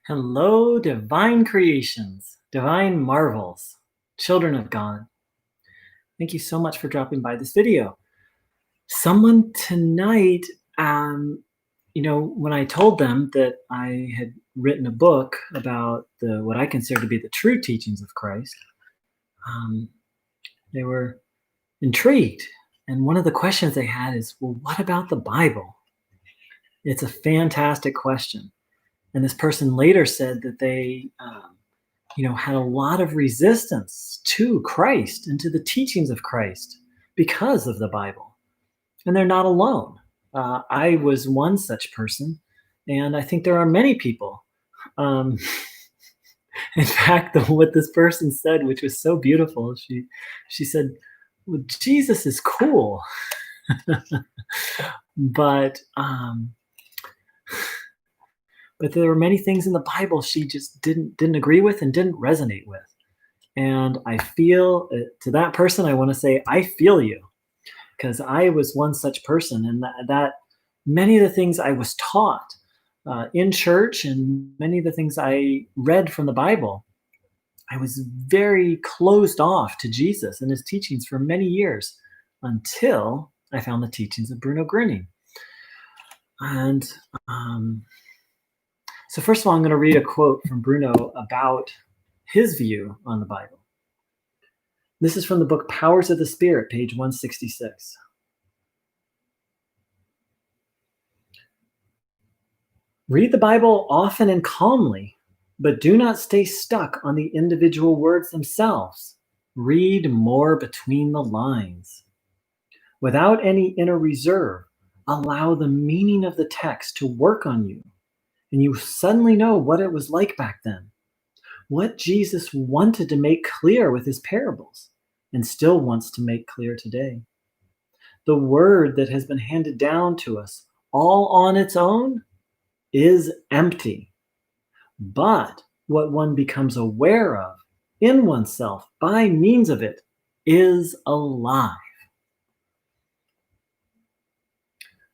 Hello, divine creations, divine marvels, children of God. Thank you so much for dropping by this video. Someone tonight, when I told them that I had written a book about what I consider to be the true teachings of Christ, um, they were intrigued. And one of the questions they had is, well, what about the Bible? It's a fantastic question. And this person later said that they had a lot of resistance to Christ and to the teachings of Christ because of the Bible. And they're not alone. I was one such person, and I think there are many people. Um, in fact, what this person said, which was so beautiful, she said, well, Jesus is cool, but but there were many things in the Bible she just didn't agree with and didn't resonate with. And I feel to that person, I want to say, I feel you, because I was one such person, and that many of the things I was taught in church and many of the things I read from the Bible, I was very closed off to Jesus and his teachings for many years until I found the teachings of Bruno Groening. And so, first of all, I'm going to read a quote from Bruno about his view on the Bible. This is from the book Powers of the Spirit, page 166. Read the Bible often and calmly, but do not stay stuck on the individual words themselves. Read more between the lines. Without any inner reserve, allow the meaning of the text to work on you, and you suddenly know what it was like back then, what Jesus wanted to make clear with his parables, and still wants to make clear today. The word that has been handed down to us all on its own is empty. But what one becomes aware of in oneself by means of it is alive.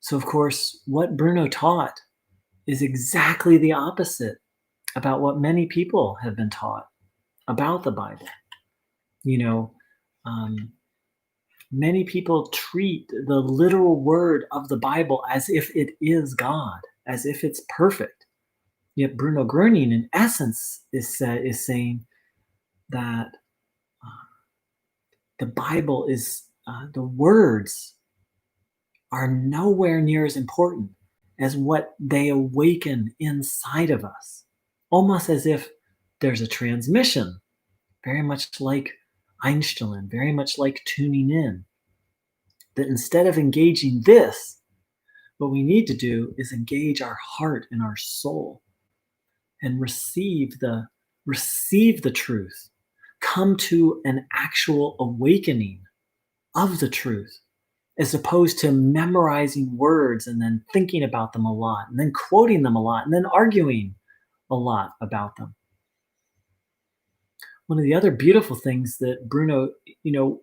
So, of course, what Bruno taught is exactly the opposite about what many people have been taught about the Bible. Many people treat the literal word of the Bible as if it is God, as if it's perfect. Yet Bruno Groening, in essence, is saying that the Bible is the words are nowhere near as important as what they awaken inside of us, almost as if there's a transmission, very much like Einstein, very much like tuning in. That instead of engaging this, what we need to do is engage our heart and our soul and receive the truth, come to an actual awakening of the truth, as opposed to memorizing words and then thinking about them a lot and then quoting them a lot and then arguing a lot about them. One of the other beautiful things that Bruno,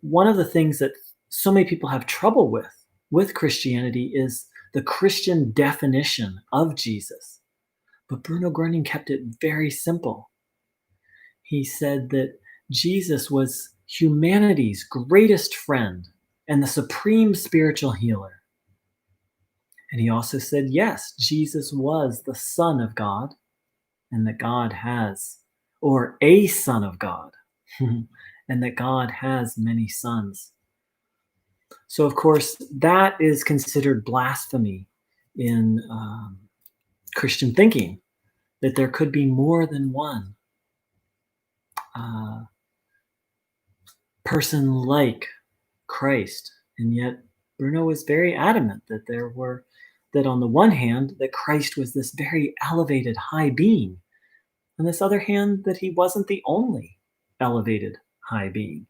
one of the things that so many people have trouble with Christianity is the Christian definition of Jesus. But Bruno Groening kept it very simple. He said that Jesus was humanity's greatest friend and the supreme spiritual healer. And he also said, yes, Jesus was the Son of God, and that God has, or a Son of God, and that God has many sons. So, of course, that is considered blasphemy in Christian thinking, that there could be more than one person like Christ. And yet Bruno was very adamant that on the one hand, that Christ was this very elevated high being. On this other hand, that he wasn't the only elevated high being.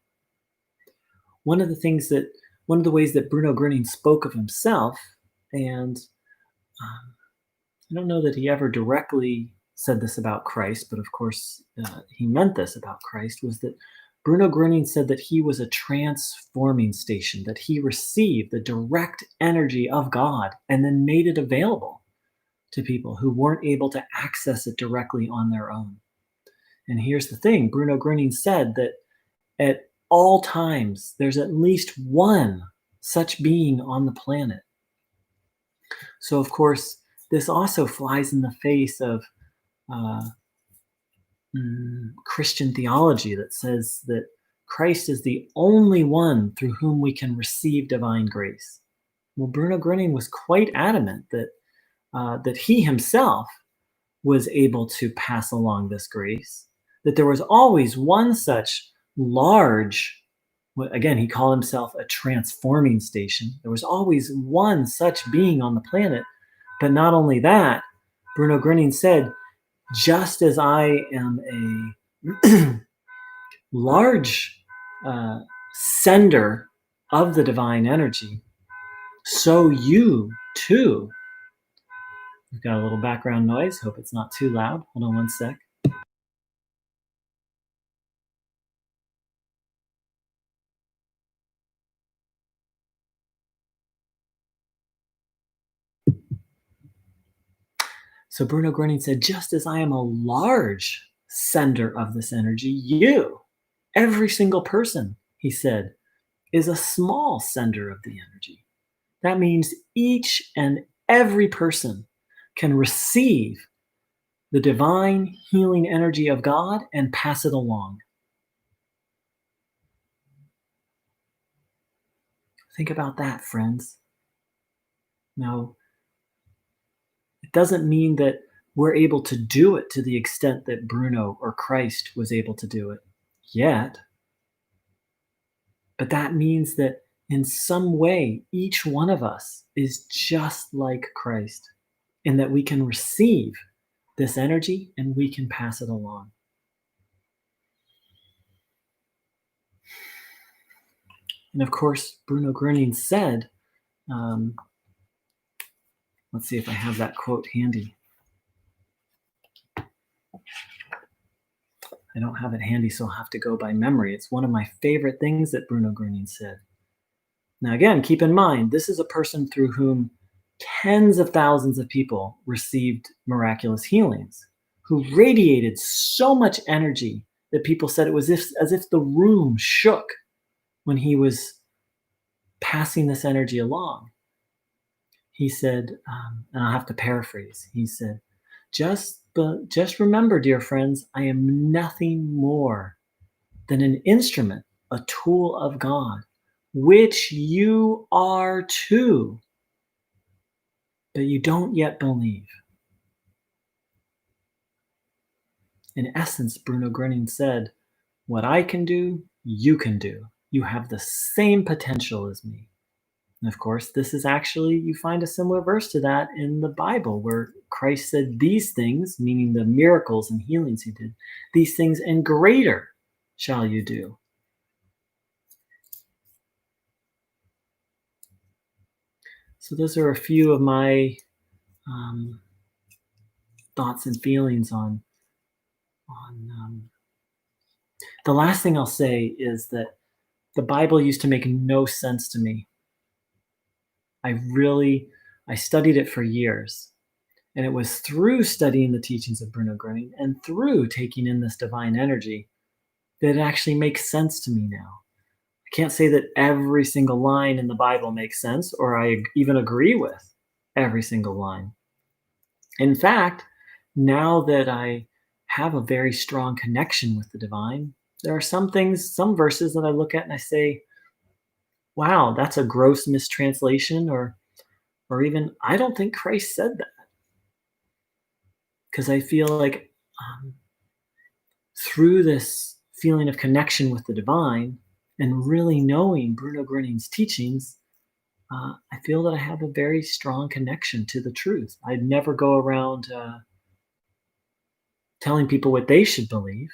One of the ways that Bruno Groening spoke of himself, and I don't know that he ever directly said this about Christ, but of course he meant this about Christ, was that Bruno Groening said that he was a transforming station, that he received the direct energy of God and then made it available to people who weren't able to access it directly on their own. And here's the thing, Bruno Groening said that at all times, there's at least one such being on the planet. So, of course, this also flies in the face of uh, Christian theology that says that Christ is the only one through whom we can receive divine grace. Well, Bruno Groening was quite adamant that he himself was able to pass along this grace, that there was always one such large, again, he called himself a transforming station. There was always one such being on the planet. But not only that, Bruno Groening said, just as I am a large sender of the divine energy, so you too. We've got a little background noise. Hope it's not too loud. Hold on one sec. So Bruno Groening said, just as I am a large sender of this energy, you, every single person, he said, is a small sender of the energy. That means each and every person can receive the divine healing energy of God and pass it along. Think about that, friends. Now, it doesn't mean that we're able to do it to the extent that Bruno or Christ was able to do it yet. But that means that in some way, each one of us is just like Christ, in that we can receive this energy and we can pass it along. And of course, Bruno Groening said, let's see if I have that quote handy. I don't have it handy, so I'll have to go by memory. It's one of my favorite things that Bruno Groening said. Now, again, keep in mind, this is a person through whom tens of thousands of people received miraculous healings, who radiated so much energy that people said it was as if the room shook when he was passing this energy along. He said, and I'll have to paraphrase, he said, just remember, dear friends, I am nothing more than an instrument, a tool of God, which you are too, but you don't yet believe. In essence, Bruno Groening said, what I can do, you can do. You have the same potential as me. And of course, this is actually, you find a similar verse to that in the Bible where Christ said these things, meaning the miracles and healings he did, these things and greater shall you do. So those are a few of my thoughts and feelings on the last thing I'll say is that the Bible used to make no sense to me. I studied it for years. And it was through studying the teachings of Bruno Groening and through taking in this divine energy that it actually makes sense to me now. I can't say that every single line in the Bible makes sense, or I even agree with every single line. In fact, now that I have a very strong connection with the divine, there are some verses that I look at and I say, wow, that's a gross mistranslation, or even, I don't think Christ said that. Because I feel like through this feeling of connection with the divine and really knowing Bruno Groening's teachings, I feel that I have a very strong connection to the truth. I'd never go around telling people what they should believe,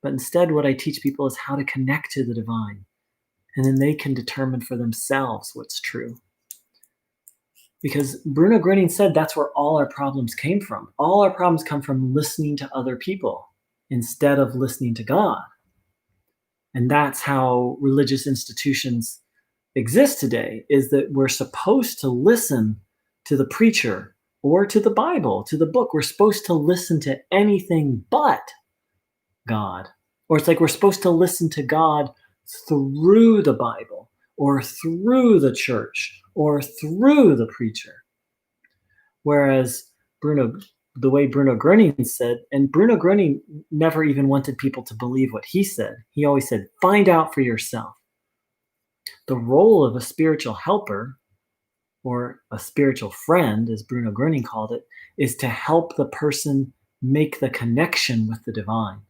but instead what I teach people is how to connect to the divine, and then they can determine for themselves what's true. Because Bruno Groening said that's where all our problems came from. All our problems come from listening to other people instead of listening to God. And that's how religious institutions exist today, is that we're supposed to listen to the preacher or to the Bible, to the book. We're supposed to listen to anything but God. Or it's like we're supposed to listen to God through the Bible or through the church or through the preacher. Whereas the way Bruno Groening said, and Bruno Groening never even wanted people to believe what he said. He always said, find out for yourself. The role of a spiritual helper or a spiritual friend, as Bruno Groening called it, is to help the person make the connection with the divine,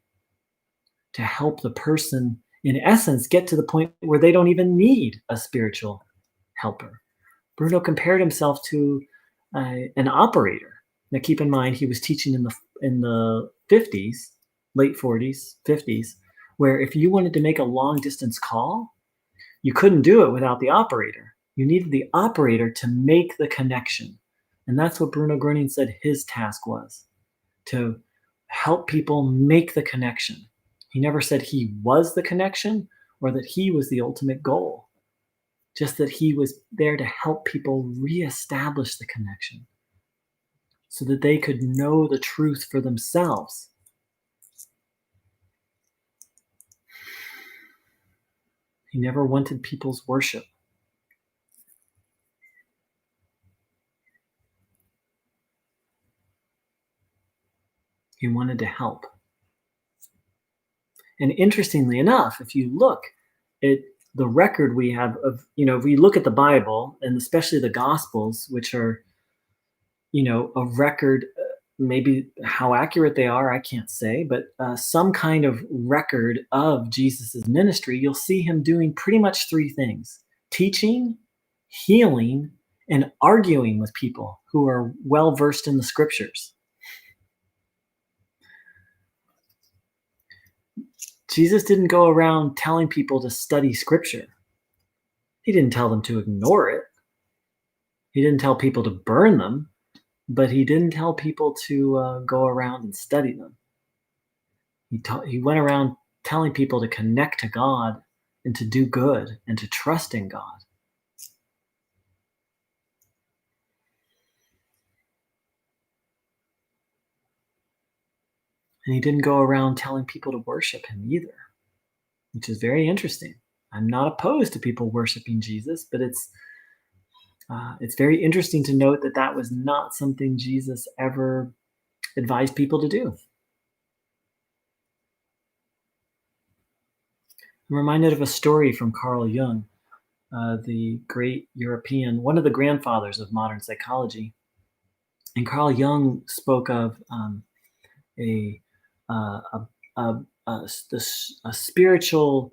to help the person, in essence, get to the point where they don't even need a spiritual helper. Bruno compared himself to an operator. Now, keep in mind, he was teaching in the 50s, late 40s, 50s, where if you wanted to make a long distance call, you couldn't do it without the operator. You needed the operator to make the connection. And that's what Bruno Groening said his task was, to help people make the connection. He never said he was the connection or that he was the ultimate goal, just that he was there to help people reestablish the connection so that they could know the truth for themselves. He never wanted people's worship. He wanted to help. And interestingly enough, if you look at the record we have of, if we look at the Bible and especially the Gospels, which are, a record, maybe how accurate they are, I can't say, but some kind of record of Jesus's ministry, you'll see him doing pretty much three things: teaching, healing, and arguing with people who are well versed in the scriptures. Jesus didn't go around telling people to study scripture. He didn't tell them to ignore it. He didn't tell people to burn them, but he didn't tell people to go around and study them. He went around telling people to connect to God and to do good and to trust in God. And he didn't go around telling people to worship him either, which is very interesting. I'm not opposed to people worshiping Jesus, but it's very interesting to note that that was not something Jesus ever advised people to do. I'm reminded of a story from Carl Jung, the great European, one of the grandfathers of modern psychology. And Carl Jung spoke of a spiritual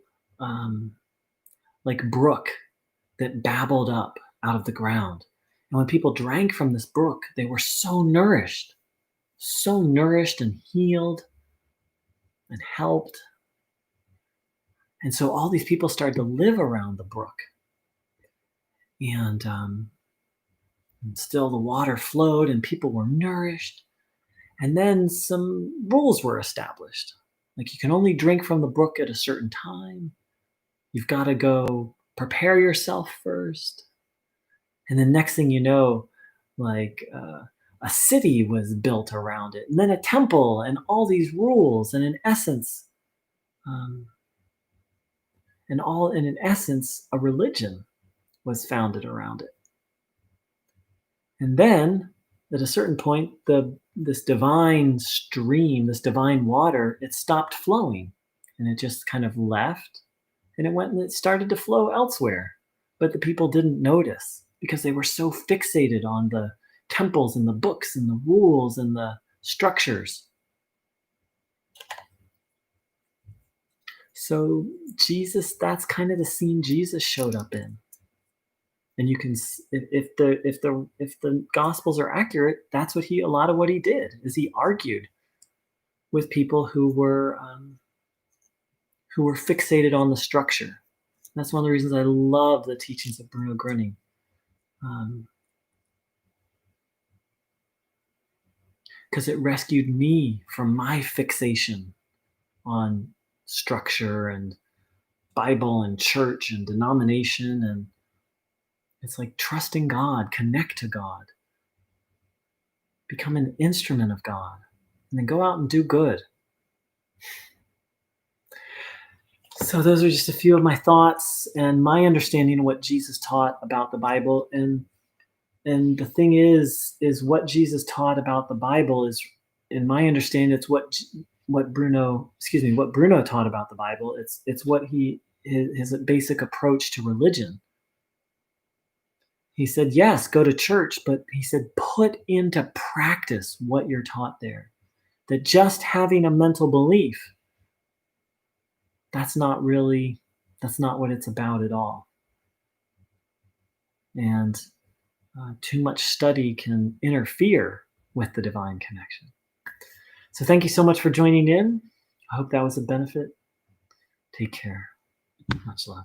like brook that babbled up out of the ground. And when people drank from this brook, they were so nourished and healed and helped. And so all these people started to live around the brook. And still the water flowed and people were nourished. And then some rules were established. Like, you can only drink from the brook at a certain time. You've got to go prepare yourself first. And then next thing you know, like a city was built around it, and then a temple, and all these rules. And in essence, a religion was founded around it. And then at a certain point, this divine stream, this divine water, it stopped flowing, and it just kind of left, and it went and it started to flow elsewhere. But the people didn't notice because they were so fixated on the temples and the books and the rules and the structures. So Jesus, that's kind of the scene Jesus showed up in. And you can, if the Gospels are accurate, that's what a lot of what he did is he argued with people who were fixated on the structure. That's one of the reasons I love the teachings of Bruno Groening. Because it rescued me from my fixation on structure and Bible and church and denomination. And it's like trusting God, connect to God. become an instrument of God, and then go out and do good. So those are just a few of my thoughts and my understanding of what Jesus taught about the Bible. And the thing is what Jesus taught about the Bible is, in my understanding, it's what Bruno taught about the Bible. It's what his basic approach to religion. He said, yes, go to church, but he said, put into practice what you're taught there. That just having a mental belief, that's not what it's about at all. And too much study can interfere with the divine connection. So thank you so much for joining in. I hope that was a benefit. Take care. Much love.